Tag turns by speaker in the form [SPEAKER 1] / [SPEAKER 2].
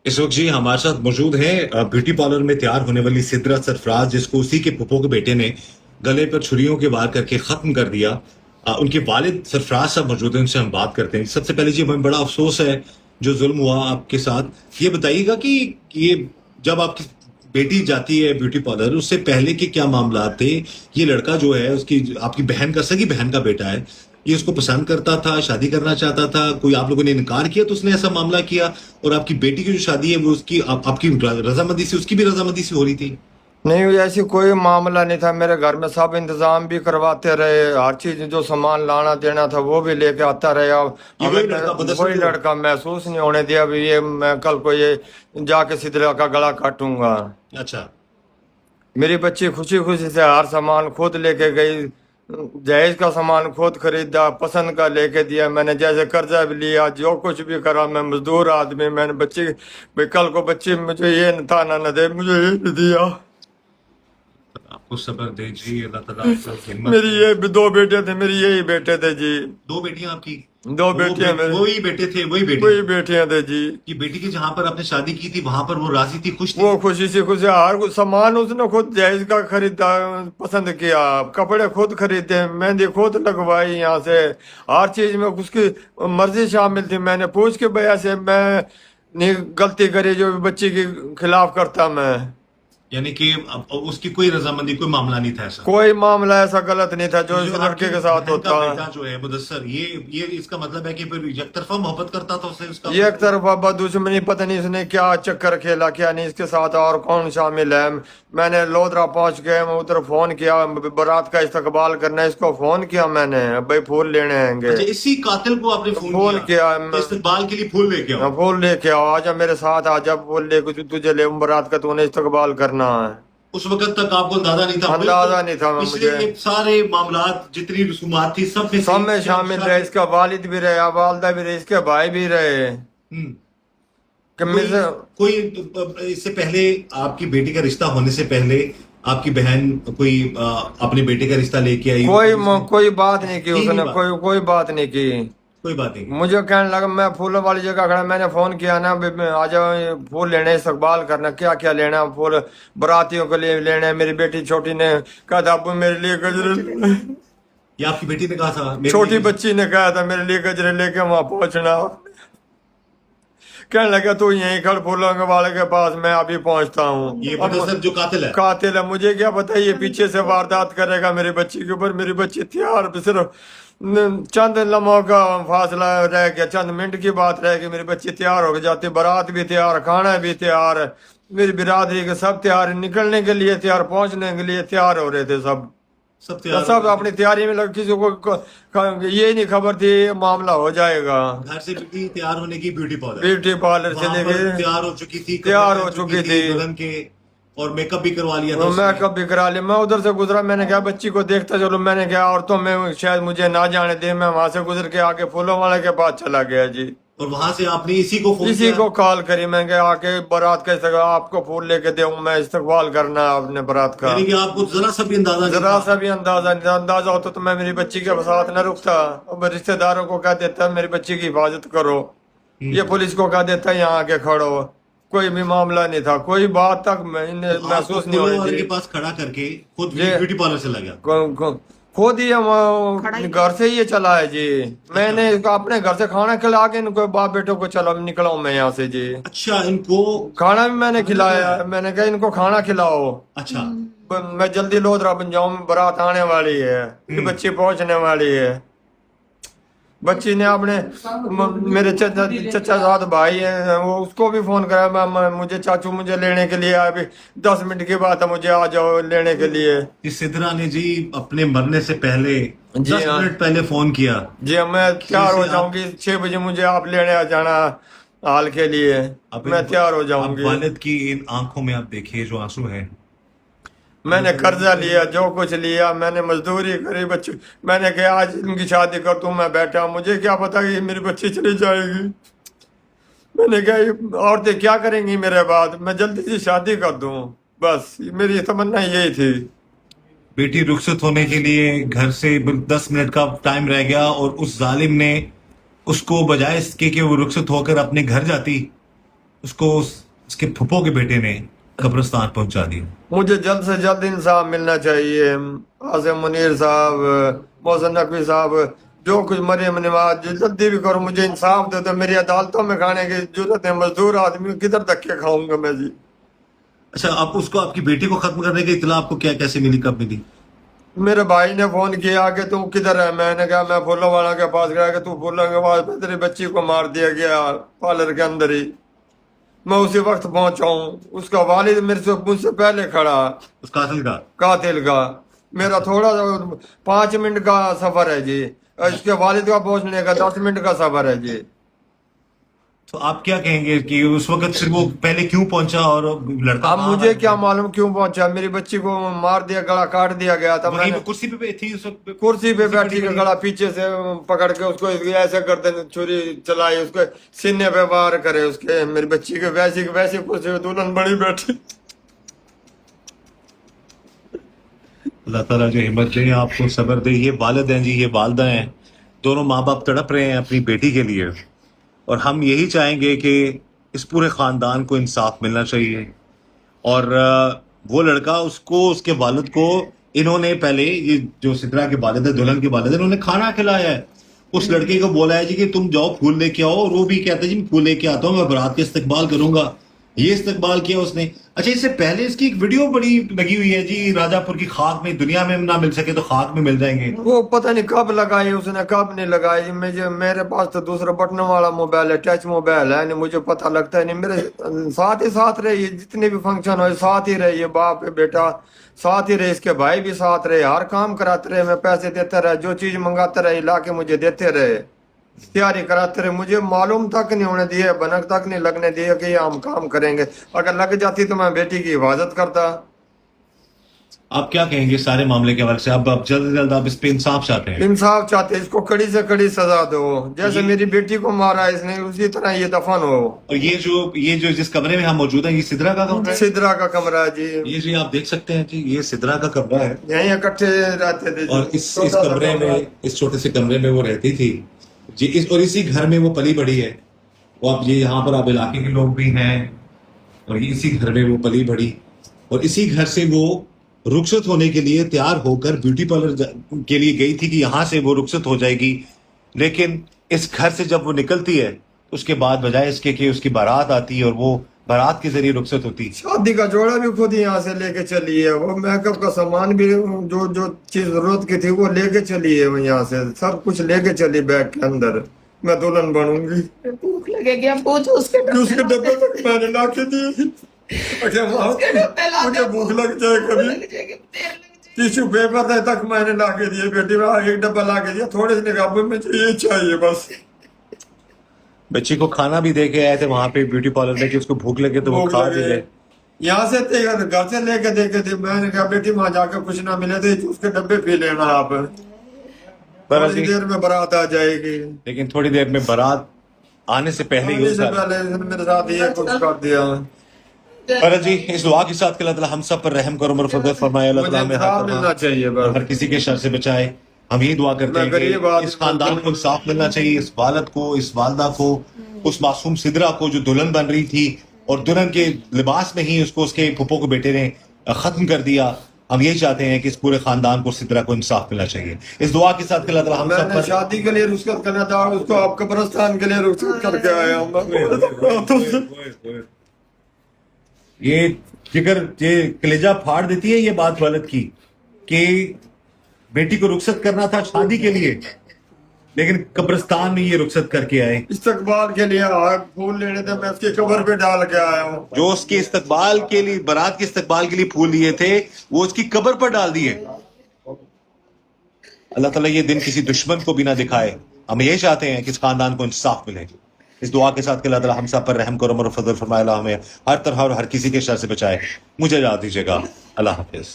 [SPEAKER 1] इस वक्त जी हमारे साथ मौजूद हैं ब्यूटी पार्लर में तैयार होने वाली सिद्रा सरफराज, जिसको उसी के फुफो के बेटे ने गले पर छुरियों के वार करके खत्म कर दिया। उनके वालिद सरफराज साहब मौजूद हैं, उनसे हम बात करते हैं। सबसे पहले जी हमें बड़ा अफसोस है जो जुल्म हुआ आपके साथ। ये बताइएगा कि ये जब आपकी बेटी जाती है ब्यूटी पार्लर, उससे पहले के क्या मामला थे? ये लड़का जो है उसकी आपकी बहन का, सगी बहन का बेटा है, ये उसको पसंद करता था, शादी करना चाहता था, कोई आप लोगों ने इनकार किया तो उसने ऐसा मामला किया? और आपकी बेटी की जो शादी है वो उसकी आपकी रजामंदी से, उसकी भी रजामंदी से हो रही थी?
[SPEAKER 2] नहीं, ऐसी कोई मामला नहीं था। मेरे घर में सब इंतजाम भी करवाते रहे, हर चीज जो सामान लाना देना था वो भी लेके आता रहे। अब
[SPEAKER 1] ये
[SPEAKER 2] हमें
[SPEAKER 1] वही लड़का बदसुर
[SPEAKER 2] वही
[SPEAKER 1] जो है?
[SPEAKER 2] लड़का महसूस नहीं होने दिया भी ये मैं कल को ये जाके सिदरा का गला काटूंगा।
[SPEAKER 1] अच्छा।
[SPEAKER 2] मेरी बच्ची खुशी खुशी से हर सामान खुद लेके गई, जहेज का सामान खुद खरीदा, पसंद का लेके दिया। मैंने जैसे कर्जा भी लिया, जो कुछ भी करा। मैं मजदूर आदमी, मैंने बच्ची भी कल को बच्ची मुझे ये न था ना दे, मुझे ये नहीं दिया।
[SPEAKER 1] आपको सब्र दे जी, अल्लाह ताला आपको हिम्मत
[SPEAKER 2] मेरी
[SPEAKER 1] दे।
[SPEAKER 2] ये भी दो बेटे थे, मेरी यही बेटे थे जी।
[SPEAKER 1] दो बेटियां आपकी?
[SPEAKER 2] दो बेटियां मेरी,
[SPEAKER 1] वही बेटे थे, वही बेटी?
[SPEAKER 2] वही बेटियां थे जी।
[SPEAKER 1] कि बेटी की जहां पर आपने शादी की थी वहां पर वो राजी थी, खुश थी?
[SPEAKER 2] वो खुशी से खुशी हर कुछ सामान उसने खुद जहेज का खरीदा, पसंद किया, कपड़े खुद खरीदे, मेहंदी खुद लगवाई यहाँ से। हर चीज में उसकी मर्जी शामिल थी। मैंने पूछ के भैया से मैं नहीं गलती करी जो बच्ची के खिलाफ करता मैं।
[SPEAKER 1] यानी कि अब उसकी कोई रजामंदी, कोई मामला नहीं था ऐसा?
[SPEAKER 2] कोई मामला ऐसा गलत नहीं था जो इस
[SPEAKER 1] जो
[SPEAKER 2] लड़के
[SPEAKER 1] आपकी
[SPEAKER 2] के साथ
[SPEAKER 1] बहन का
[SPEAKER 2] होता।
[SPEAKER 1] बेटा जो है मुदस्सर, ये इसका मतलब है कि फिर एक तरफा मोहब्बत करता था उससे, उसका
[SPEAKER 2] ये एक तरफा दुश्मनी, पता नहीं इसने क्या चक्कर खेला क्या नहीं, इसके साथ और कौन शामिल है। मैंने लोधरा पहुंच गए, मैं उधर फोन किया, बारात का इस्तकबाल करना है, इसको फोन किया मैंने, भाई फूल लेने आएंगे।
[SPEAKER 1] अच्छा, इसी कातिल को आपने फोन
[SPEAKER 2] फोन किया
[SPEAKER 1] कि इस्तकबाल के लिए फूल लेके आओ?
[SPEAKER 2] फूल लेके आओ, आजा मेरे साथ, आजा फूल लेके तुझे ले बारात का, तूने इस्तकबाल करना है।
[SPEAKER 1] उस वक्त तक आपको अंदाजा नहीं था?
[SPEAKER 2] अंदाजा नहीं था
[SPEAKER 1] पिछले
[SPEAKER 2] मुझे।
[SPEAKER 1] ये सारे मामलात, जितनी रसूमात थी, सब में
[SPEAKER 2] सब में शामिल रहे, इसका वालिद भी रहे, वालदा भी रहे, इसके भाई भी रहे।
[SPEAKER 1] हम्म।
[SPEAKER 2] कि
[SPEAKER 1] कोई
[SPEAKER 2] मुझे
[SPEAKER 1] कोई इससे पहले, आपकी बेटी का रिश्ता होने से पहले, आपकी बहन कोई अपने बेटे का रिश्ता लेके आई?
[SPEAKER 2] कोई बात नहीं की
[SPEAKER 1] नहीं,
[SPEAKER 2] उसने,
[SPEAKER 1] बात।
[SPEAKER 2] कोई बात नहीं की।
[SPEAKER 1] कोई बात नहीं।
[SPEAKER 2] मुझे कहने लगा, मैं फूलों वाली जगह खड़ा, मैंने फोन किया ना आ जाओ, ये फूल लेने, इस्तकबाल करना। क्या क्या लेना फूल? बरातियों के लिए लेने हैं। मेरी बेटी छोटी ने कहा था अब्बू मेरे लिए गजरे लेने।
[SPEAKER 1] ये आपकी बेटी ने कहा था?
[SPEAKER 2] छोटी बच्ची ने कहा था मेरे लिए गजरे लेके वहां पहुंचना। कहने लगा तू यहीं खड़ फूलों के वाले के पास, मैं अभी पहुंचता हूँ।
[SPEAKER 1] ये मुदस्सर जो कातिल है?
[SPEAKER 2] कातिल है, मुझे क्या पता ये पीछे से वारदात करेगा मेरी बच्ची के ऊपर। मेरी बच्ची तैयार, सिर्फ चंद लम्हों का फासला रह गया, चंद मिनट की बात रह गई, मेरी बच्ची तैयार हो जाती। बारात भी तैयार, खाना भी तैयार, मेरी बिरादरी के सब तैयार, निकलने के लिए तैयार, पहुंचने के लिए तैयार हो रहे थे सब।
[SPEAKER 1] सब तैयार
[SPEAKER 2] सब अपनी तैयारी में लग, किसी को ये नहीं खबर थी मामला हो जाएगा।
[SPEAKER 1] घर से बेटी तैयार होने की ब्यूटी पार्लर,
[SPEAKER 2] ब्यूटी पार्लर से
[SPEAKER 1] वहां पर
[SPEAKER 2] लेके
[SPEAKER 1] तैयार हो चुकी थी,
[SPEAKER 2] तैयार
[SPEAKER 1] कपड़े
[SPEAKER 2] हो
[SPEAKER 1] पहन
[SPEAKER 2] चुकी थी,
[SPEAKER 1] दुल्हन के, और मेकअप भी करवा लिया था
[SPEAKER 2] मैं
[SPEAKER 1] उसने।
[SPEAKER 2] कब करा लिया। मैं उधर से गुजरा, मैंने कहा बच्ची को देखता चलो, मैंने कहा और तो मैं शायद मुझे ना जाने दे। मैं वहां से गुजर के आके फूलों वाले के पास चला गया जी।
[SPEAKER 1] और वहां से आपने इसी को फोन
[SPEAKER 2] इसी
[SPEAKER 1] किया?
[SPEAKER 2] को कॉल करी, मैं कहा आके बारात का इस्तकबाल, आपको फूल लेके दूं मैं, इस्तकबाल करना है आपने बारात का।
[SPEAKER 1] यानी कि आपको जरा सा भी अंदाजा नहीं
[SPEAKER 2] जरा
[SPEAKER 1] था?
[SPEAKER 2] सा भी अंदाजा नहीं था। अंदाजा होता तो मैं मेरी बच्ची के साथ न रुकता, और रिश्तेदारों को कह देता मेरी बच्ची की हिफाजत करो, ये पुलिस को कह देता यहाँ आके खड़ो। कोई भी मामला नहीं था, कोई बात तक मैंने
[SPEAKER 1] तो
[SPEAKER 2] महसूस
[SPEAKER 1] आपको
[SPEAKER 2] नहीं
[SPEAKER 1] फूलों
[SPEAKER 2] होनी
[SPEAKER 1] वाले के
[SPEAKER 2] थी।
[SPEAKER 1] पास खड़ा करके खुद
[SPEAKER 2] ये
[SPEAKER 1] ब्यूटी पार्लर चला गया?
[SPEAKER 2] खुद ही हम घर से ही ये चला है जी। मैंने इसको अपने घर से खाना खिला के इनको बाप बेटों को चलो निकला हूं मैं यहाँ से जी।
[SPEAKER 1] अच्छा, इनको
[SPEAKER 2] खाना भी मैंने खिलाया, मैंने कहा इनको खाना खिलाओ,
[SPEAKER 1] अच्छा।
[SPEAKER 2] मैं जल्दी लोधरा बन जाऊं, बारात आने वाली है, मेरी बच्ची पहुंचने वाली है। बच्ची ने अपने मेरे चचा साथ भाई है, वो उसको भी फोन करा, मुझे चाचू मुझे लेने के लिए, अभी 10 मिनट की बात है, मुझे आ जाओ लेने के लिए।
[SPEAKER 1] इस सिद्रा ने जी अपने मरने से पहले
[SPEAKER 2] जी
[SPEAKER 1] 10
[SPEAKER 2] हाँ।
[SPEAKER 1] मिनट पहले फोन किया
[SPEAKER 2] जी मैं तैयार हो जाऊंगी, 6 बजे मुझे आप लेने आ जाना हाल के लिए,
[SPEAKER 1] अब
[SPEAKER 2] मैं तैयार हो
[SPEAKER 1] अब
[SPEAKER 2] जाऊंगी।
[SPEAKER 1] वालिद की इन आंखों में आप देखिए जो आंसू हैं।
[SPEAKER 2] मैंने कर्जा लिया, जो कुछ लिया, मैंने मजदूरी करी, बच्ची मैंने कहा आज इनकी शादी कर दूं, मैं बैठा, मुझे क्या पता कि मेरी बच्ची चली जाएगी। मैंने कहा ये औरतें क्या करेंगी मेरे बाद, मैं जल्दी से शादी कर दूं, बस मेरी तमन्ना यही थी।
[SPEAKER 1] बेटी रुखसत होने के लिए घर से 10 मिनट का टाइम रह गया और उस जालिम ने उसको बजाय इसके कि वो रुखसत होकर अपने घर जाती, اس کو اس کے پھپھو کے بیٹے نے قبرستان پہنچا دیا.
[SPEAKER 2] مجھے جلد سے جلد انصاف ملنا چاہیے. عاصم منیر صاحب، محسن نقوی صاحب، جو کچھ مریم نواز، جو جلدی بھی کرو، مجھے انصاف دے دو. میری عدالتوں میں کھانے کی ضرورت ہے. مزدور آدمی کدھر دھکے کھاؤں گا میں جی.
[SPEAKER 1] اچھا، آپ اس کو آپ کی بیٹی کو ختم کرنے کی اطلاع آپ کو کیا کیسے ملی، کب ملی؟
[SPEAKER 2] میرے بھائی نے فون کیا کہ تو کدھر ہے. میں نے کہا میں پھولوں والا کے پاس گیا کہ تو پھولوں کے پاس پہ تیری بچی کو مار دیا گیا پارلر کے اندر ہی. میں اسی وقت پہنچا ہوں. اس کا والد مجھ سے پہلے کھڑا،
[SPEAKER 1] اس قاتل کا.
[SPEAKER 2] قاتل کا. میرا تھوڑا 5 منٹ کا سفر ہے جی. اس کے والد کا پہنچنے کا 10 منٹ کا سفر ہے جی.
[SPEAKER 1] تو آپ کیا کہیں گے کہ اس وقت پھر وہ پہلے کیوں پہنچا اور لڑکا
[SPEAKER 2] اب مجھے کیا معلوم کیوں پہنچا. میری بچی کو مار دیا، گلا کاٹ دیا گیا تھا. میں
[SPEAKER 1] وہیں
[SPEAKER 2] نے
[SPEAKER 1] پہ کرسی پہ تھی اس وقت؟
[SPEAKER 2] کرسی پہ بیٹھی کے گلا پیچھے سے پکڑ کے اس کو ایسے گردن چھری چلائی، اس کو سینے پہ وار کرے اس کے. میری بچی کے ویسی کرسی پہ دلہن بڑی بیٹھی.
[SPEAKER 1] اللہ تعالیٰ جو ہمت دے، آپ کو صبر دے. یہ والد ہیں جی، یہ والدہ ہیں، دونوں ماں باپ تڑپ رہے ہیں اپنی بیٹی کے لیے. اور ہم یہی چاہیں گے کہ اس پورے خاندان کو انصاف ملنا چاہیے. اور وہ لڑکا اس کو، اس کے والد کو، انہوں نے پہلے، یہ جو سدرا کے والد ہے، دلہن کے والد ہے، انہوں نے کھانا کھلایا ہے. اس لڑکے کو بولا ہے جی کہ تم جاؤ پھول لے کے آؤ، اور وہ بھی کہتا ہے جی میں پھول لے کے آتا ہوں، میں برات کا استقبال کروں گا. یہ استقبال کیا اس نے. اچھا، اس سے پہلے اس کی ایک ویڈیو بڑی لگی ہوئی ہے جی، راجا پور کی خاک میں، دنیا میں نہ مل سکے تو خاک میں مل جائیں گے.
[SPEAKER 2] وہ پتہ نہیں کب لگائی اس نے، کب نہیں لگائی. میرے پاس تو دوسرا بٹنوں والا موبائل ہے، ٹچ موبائل ہے، نہیں مجھے پتہ لگتا ہے. نہیں، میرے ساتھ ہی ساتھ رہیے، جتنے بھی فنکشن ہوئے ساتھ ہی رہیے. باپ بیٹا ساتھ ہی رہے، اس کے بھائی بھی ساتھ رہے، ہر کام کراتے رہے. میں پیسے دیتے رہے، جو چیز منگاتے رہے لا کے مجھے دیتے رہے، تیاری کراتے رہے. مجھے معلوم تک نہیں ہونے دیے، بنک تک نہیں لگنے دیے کہ یہ ہم کام کریں گے. اگر لگ جاتی تو میں بیٹی کی حفاظت کرتا.
[SPEAKER 1] آپ کیا کہیں گے سارے معاملے کے حوالے سے؟ اب جلد سے جلد آپ اس پہ انصاف چاہتے ہیں؟
[SPEAKER 2] انصاف چاہتے، اس کو کڑی سے کڑی سزا دو. جیسے میری بیٹی کو مارا اس نے، اسی طرح یہ دفن ہو.
[SPEAKER 1] اور یہ جو جس کمرے میں ہم موجود ہیں، یہ سدرا کا کمرہ ہے.
[SPEAKER 2] سدرا کا کمرہ ہے جی.
[SPEAKER 1] یہ جی آپ دیکھ سکتے ہیں جی، یہ سدرا کا کمرہ ہے.
[SPEAKER 2] یہیں اکٹھے رہتے تھے جی.
[SPEAKER 1] اور اس کمرے میں، اس چھوٹے سے کمرے میں وہ رہتی تھی جی. اور اسی گھر میں وہ پلی بڑھی ہے. وہ اب یہ یہاں پر اب علاقے کے لوگ بھی ہیں، اور اسی گھر میں وہ پلی بڑھی. اور اسی گھر سے وہ رخصت ہونے کے لیے تیار ہو کر بیوٹی پارلر کے لیے گئی تھی کہ یہاں سے وہ رخصت ہو جائے گی. لیکن اس گھر سے جب وہ نکلتی ہے، اس کے بعد بجائے اس کے کہ اس کی بارات آتی ہے اور وہ بارات کے ذریعے رخصت ہوتی.
[SPEAKER 2] شادی کا جوڑا بھی خود یہاں سے لے کے چلی ہے. وہ میک اپ کا سامان بھی جو چیز ضرورت کی تھی وہ لے کے چلی ہے. وہ یہاں سے سب کچھ لے کے چلی بیگ کے اندر. میں دلہن بنوں گی.
[SPEAKER 3] بھوک لگے گی، اب پوچھو اس کے
[SPEAKER 2] اس کے ڈبے تک میں نے لا کے دی. اچھا مجھے بھوک لگ جائے کبھی، ٹیشو پیپر تک میں نے لا کے دیے. بیٹی میں ایک ڈبہ لا کے دیا، تھوڑے سے نکابے میں یہ چاہیے بس.
[SPEAKER 1] بچی کو کھانا بھی دے کے آئے تھے وہاں پہ بیوٹی پارلر میں کہ اس کو بھوک لگے تو وہ کھا بھی لے.
[SPEAKER 2] یہاں سے گھر سے لے کے دے کے تھے. میں نے کہا بیٹی وہاں جا کے کچھ نہ ملے تو اس کے ڈبے پی لینا آپ، تھوڑی دیر میں بارات آ جائے گی.
[SPEAKER 1] لیکن تھوڑی دیر میں بارات آنے سے پہلے ہی
[SPEAKER 2] آنے سے پہلے میرے ساتھ یہ کچھ کر دیا.
[SPEAKER 1] جی اس دعا کے ساتھ کہ اللہ تعالیٰ ہم سب پر رحم کرو اور فضل فرمائے. اللہ تعالیٰ ہمیں
[SPEAKER 2] انصاف ملنا چاہیے بس.
[SPEAKER 1] ہر کسی کے شر سے بچائے. ہم یہی دعا کرتے ہیں کہ اس خاندان کو انصاف ملنا چاہیے، اس والد کو، اس والدہ کو، اس معصوم سدرا کو جو دلہن بن رہی تھی اور دلہن کے لباس میں ہی اس کو اس کے پھپھو کے بیٹے نے ختم کر دیا. ہم یہی چاہتے ہیں کہ اس پورے خاندان کو سدرا کو انصاف ملنا چاہیے. اس دعا کے ساتھ کہ اللہ تعالیٰ ہم
[SPEAKER 2] میں
[SPEAKER 1] سب
[SPEAKER 2] نے
[SPEAKER 1] پر
[SPEAKER 2] شادی کے لیے رخصت کرنا تھا، اس کو آپ قبرستان کے لیے رخصت کر کے آیا ہوں.
[SPEAKER 1] یہ جگر یہ کلیجہ پھاڑ دیتی ہے یہ بات والد کی کہ بیٹی کو رخصت کرنا تھا شادی کے لیے، لیکن قبرستان میں یہ رخصت کر کے آئے.
[SPEAKER 2] استقبال کے لیے آگ پھول لینے تھے، میں اس کی قبر پہ ڈال کے آیا ہوں.
[SPEAKER 1] جو اس کے استقبال کے لیے، بارات کے استقبال کے لیے پھول لیے تھے، وہ اس کی قبر پر ڈال دیے. اللہ تعالیٰ یہ دن کسی دشمن کو بھی نہ دکھائے. ہم یہ چاہتے ہیں کہ اس خاندان کو انصاف ملے. اس دعا کے ساتھ کہ اللہ تعالیٰ ہم سب پر رحم کرم اور فضل فرمائے. اللہ ہمیں ہر طرح اور ہر کسی کے شر سے بچائے. مجھے اجازت دیجیے گا. اللہ حافظ.